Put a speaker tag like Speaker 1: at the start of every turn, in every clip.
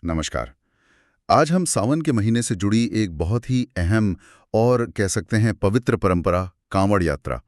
Speaker 1: नमस्कार। आज हम सावन के महीने से जुड़ी एक बहुत ही अहम और कह सकते हैं पवित्र परंपरा कांवड़ यात्रा,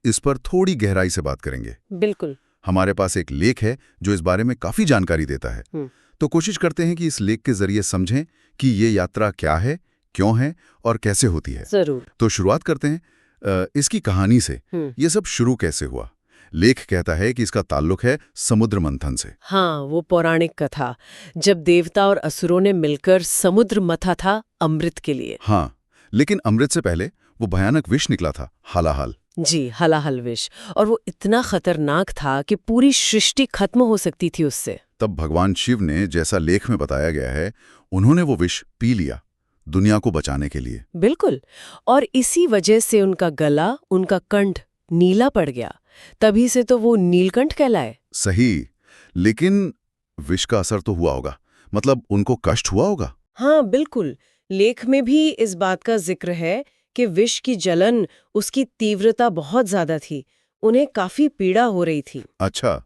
Speaker 1: इस पर थोड़ी गहराई से बात करेंगे।
Speaker 2: बिल्कुल।
Speaker 1: हमारे पास एक लेख है जो इस बारे में काफी जानकारी देता है। तो कोशिश करते हैं कि इस लेख के जरिए समझें कि ये यात्रा क्या है, क्यों है और कैसे होती है।
Speaker 2: जरूर।
Speaker 1: तो शुरुआत करते हैं इसकी कहानी से। ये सब शुरू कैसे हुआ? लेख कहता है कि इसका ताल्लुक है समुद्र मंथन से।
Speaker 2: हाँ, वो पौराणिक कथा, जब देवता और असुरों ने मिलकर समुद्र मथा था अमृत के लिए।
Speaker 1: हाँ, लेकिन अमृत से पहले वो भयानक विष निकला था, हलाहल।
Speaker 2: जी, हलाहल विष। और वो इतना खतरनाक था कि पूरी सृष्टि खत्म हो सकती थी उससे।
Speaker 1: तब भगवान शिव ने, जैसा लेख में बताया गया है, उन्होंने वो विष पी लिया दुनिया को बचाने के लिए।
Speaker 2: बिल्कुल। और इसी वजह से उनका गला, उनका कंठ नीला पड़ गया। तभी से तो वो नीलकंठ कहलाए।
Speaker 1: सही, लेकिन विष का असर तो हुआ होगा, मतलब उनको कष्ट हुआ होगा।
Speaker 2: हाँ, बिल्कुल। लेख में भी इस बात का जिक्र है कि विष की जलन, उसकी तीव्रता बहुत ज्यादा थी। उन्हें काफी पीड़ा हो रही थी।
Speaker 1: अच्छा,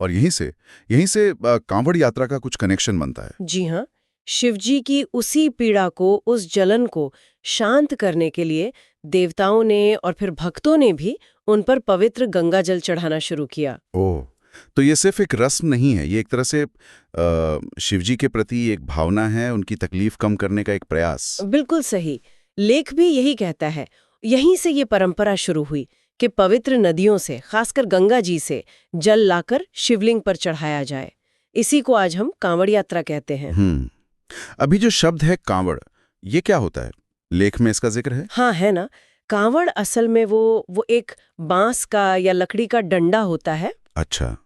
Speaker 1: और यहीं से कांवड़ यात्रा का कुछ कनेक्शन बनता है।
Speaker 2: जी हाँ, शिवजी की उसी पीड़ा को, उस जलन को शांत करने के लिए देवताओं ने और फिर भक्तों ने भी उन पर पवित्र गंगा जल चढ़ाना शुरू किया।
Speaker 1: ओह, तो ये सिर्फ एक रस्म नहीं है, ये एक तरह से शिवजी के प्रति एक भावना है, उनकी तकलीफ कम करने का एक प्रयास।
Speaker 2: बिल्कुल सही। लेख भी यही कहता है। यहीं से ये परंपरा शुरू हुई कि पवित्र नदियों से, खासकर गंगा जी से, जल लाकर शिवलिंग पर चढ़ाया जाए। इसी को आज हम कांवड़ यात्रा कहते हैं।
Speaker 1: अभी जो शब्द है कांवड़, ये क्या होता है? लेख में इसका जिक्र है?
Speaker 2: हाँ, है ना। कांवड़ असल में वो एक बांस का या लकड़ी का डंडा होता है।
Speaker 1: अच्छा।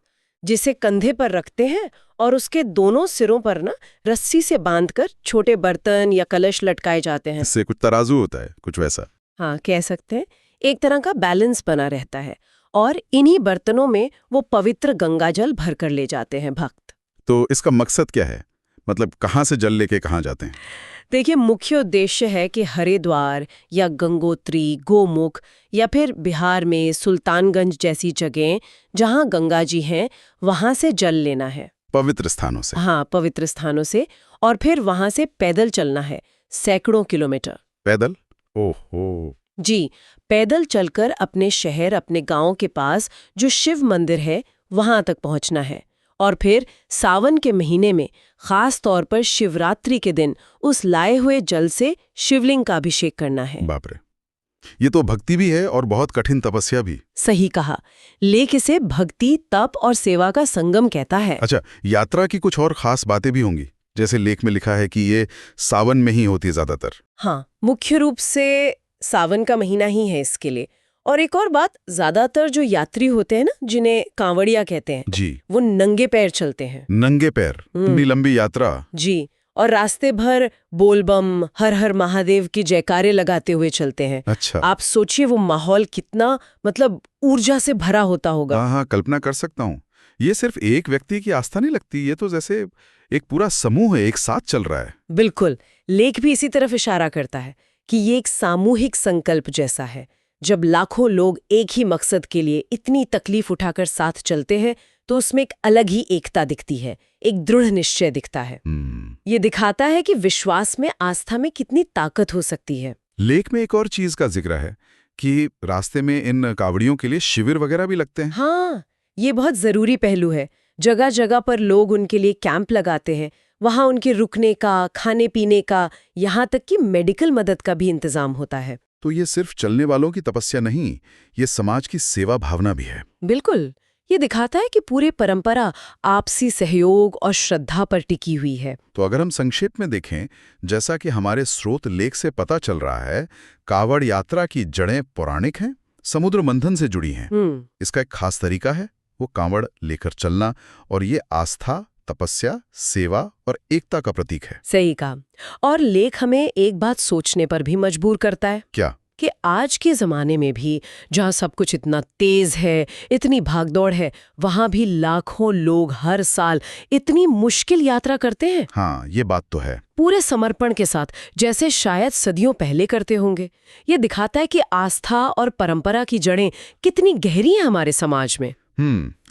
Speaker 2: जिसे कंधे पर रखते हैं और उसके दोनों सिरों पर ना रस्सी से बांधकर छोटे बर्तन या कलश लटकाए जाते हैं।
Speaker 1: इससे कुछ तराजू होता है, कुछ वैसा।
Speaker 2: हाँ, कह सकते हैं। एक तरह का बैलेंस बना रहता है। और इन्हीं बर्तनों में वो पवित्र गंगाजल भरकर ले जाते हैं भक्त।
Speaker 1: तो इसका मकसद क्या है? मतलब कहाँ से जल लेके कहाँ जाते हैं?
Speaker 2: देखिए, मुख्य उद्देश्य है कि हरिद्वार या गंगोत्री, गोमुख या फिर बिहार में सुल्तानगंज जैसी जगह जहाँ गंगा जी हैं, वहां से जल लेना है।
Speaker 1: पवित्र स्थानों से?
Speaker 2: हाँ, पवित्र स्थानों से। और फिर वहां से पैदल चलना है, सैकड़ों किलोमीटर।
Speaker 1: पैदल? ओहो।
Speaker 2: जी, पैदल चलकर अपने शहर, अपने गांव के पास जो शिव मंदिर है, वहां तक पहुंचना है। और फिर सावन के महीने में, खास तौर पर शिवरात्रि के दिन, उस लाए हुए जल से शिवलिंग का अभिषेक करना है।
Speaker 1: बाप रे, ये तो भक्ति भी है और बहुत कठिन तपस्या भी।
Speaker 2: सही कहा। लेख इसे भक्ति, तप और सेवा का संगम कहता है।
Speaker 1: अच्छा, यात्रा की कुछ और खास बातें भी होंगी, जैसे लेख में लिखा है कि ये सावन में ही होती है ज्यादातर।
Speaker 2: हाँ, मुख्य रूप से सावन का महीना ही है इसके लिए। और एक और बात, ज्यादातर जो यात्री होते हैं ना, जिन्हें कांवड़िया कहते हैं
Speaker 1: जी,
Speaker 2: वो नंगे पैर चलते हैं।
Speaker 1: नंगे पैर? इतनी लंबी यात्रा?
Speaker 2: जी, और रास्ते भर बोलबम, हर हर महादेव की जयकारे लगाते हुए चलते हैं।
Speaker 1: अच्छा।
Speaker 2: आप सोचिए वो माहौल कितना, मतलब ऊर्जा से भरा होता होगा।
Speaker 1: हाँ हाँ, कल्पना कर सकता हूँ। ये सिर्फ एक व्यक्ति की आस्था नहीं लगती, ये तो जैसे एक पूरा समूह है, एक साथ चल रहा है।
Speaker 2: बिल्कुल। लेख भी इसी तरफ इशारा करता है कि ये एक सामूहिक संकल्प जैसा है। जब लाखों लोग एक ही मकसद के लिए इतनी तकलीफ उठाकर साथ चलते हैं, तो उसमें एक अलग ही एकता दिखती है, एक दृढ़ निश्चय दिखता है। ये दिखाता है कि विश्वास में, आस्था में कितनी ताकत हो सकती है।
Speaker 1: लेख में एक और चीज का जिक्र है कि रास्ते में इन कावड़ियों के लिए शिविर वगैरह भी लगते हैं।
Speaker 2: हाँ, ये बहुत जरूरी पहलू है। जगह जगह पर लोग उनके लिए कैंप लगाते हैं। वहाँ उनके रुकने का, खाने पीने का, यहाँ तक कि मेडिकल मदद का भी इंतजाम होता है।
Speaker 1: तो ये सिर्फ चलने वालों की तपस्या नहीं, ये समाज की सेवा भावना भी है।
Speaker 2: बिल्कुल। ये दिखाता है कि पूरी परंपरा आपसी सहयोग और श्रद्धा पर टिकी हुई है।
Speaker 1: तो अगर हम संक्षेप में देखें, जैसा कि हमारे स्रोत लेख से पता चल रहा है, कावड़ यात्रा की जड़ें पौराणिक हैं, समुद्र मंथन से जुड़ी हैं। इसका एक खास तरीका है, वो कावड़ लेकर चलना, और ये आस्था, तपस्या, सेवा और एकता का प्रतीक है।
Speaker 2: सही कहा। और लेख हमें एक बात सोचने पर भी मजबूर करता है।
Speaker 1: क्या?
Speaker 2: कि आज के ज़माने में भी, जहाँ सब कुछ इतना तेज़ है, इतनी भागदौड़ है, वहाँ भी लाखों लोग हर साल इतनी मुश्किल यात्रा करते हैं।
Speaker 1: हाँ, ये बात तो है।
Speaker 2: पूरे समर्पण के साथ, जैसे शायद सदियों पहले करते होंगे। ये दिखाता है कि आस्था और परंपरा की जड़ें कितनी गहरी हैं हमारे समाज में।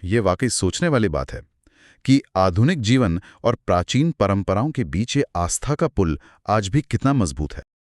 Speaker 1: ये वाकई सोचने वाली बात है। कि आधुनिक जीवन और प्राचीन परंपराओं के बीच ये आस्था का पुल आज भी कितना मजबूत है।